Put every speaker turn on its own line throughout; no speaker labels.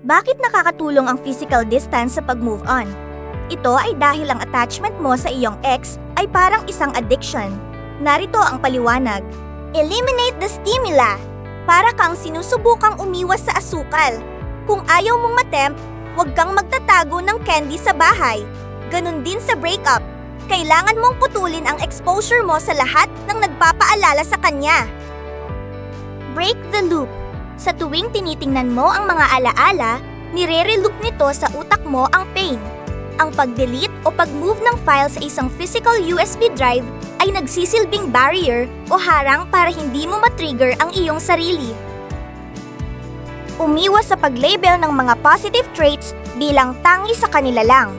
Bakit nakakatulong ang physical distance sa pag-move on? Ito ay dahil ang attachment mo sa iyong ex ay parang isang addiction. Narito ang paliwanag. Eliminate the stimuli. Para kang sinusubukang umiwas sa asukal. Kung ayaw mong matempt, huwag kang magtatago ng candy sa bahay. Ganon din sa breakup. Kailangan mong putulin ang exposure mo sa lahat ng nagpapaalala sa kanya. Break the loop. Sa tuwing tinitingnan mo ang mga alaala, nire-reloop nito sa utak mo ang pain. Ang pag-delete o pag-move ng file sa isang physical USB drive ay nagsisilbing barrier o harang para hindi mo matrigger ang iyong sarili. Umiwas sa pag-label ng mga positive traits bilang tangi sa kanila lang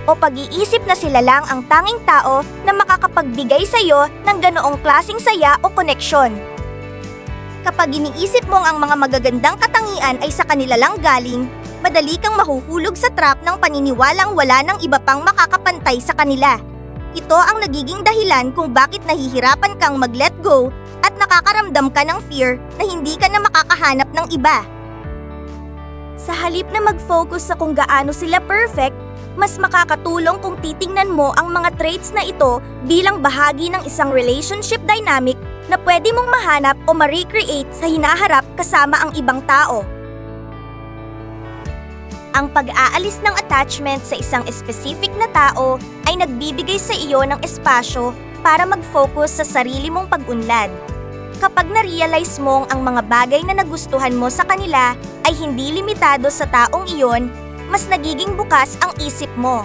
o pag-iisip na sila lang ang tanging tao na makakapagbigay sa iyo ng ganoong klaseng saya o koneksyon. Kapag iniisip mong ang mga magagandang katangian ay sa kanila lang galing, madali kang mahuhulog sa trap ng paniniwalang wala ng iba pang makakapantay sa kanila. Ito ang nagiging dahilan kung bakit nahihirapan kang mag-let go at nakakaramdam ka ng fear na hindi ka na makakahanap ng iba. Sa halip na mag-focus sa kung gaano sila perfect, mas makakatulong kung titingnan mo ang mga traits na ito bilang bahagi ng isang relationship dynamic na pwede mong mahanap o ma-recreate sa hinaharap kasama ang ibang tao. Ang pag-aalis ng attachment sa isang specific na tao ay nagbibigay sa iyo ng espasyo para mag-focus sa sarili mong pag-unlad. Kapag na-realize mong ang mga bagay na nagustuhan mo sa kanila ay hindi limitado sa taong iyon, mas nagiging bukas ang isip mo.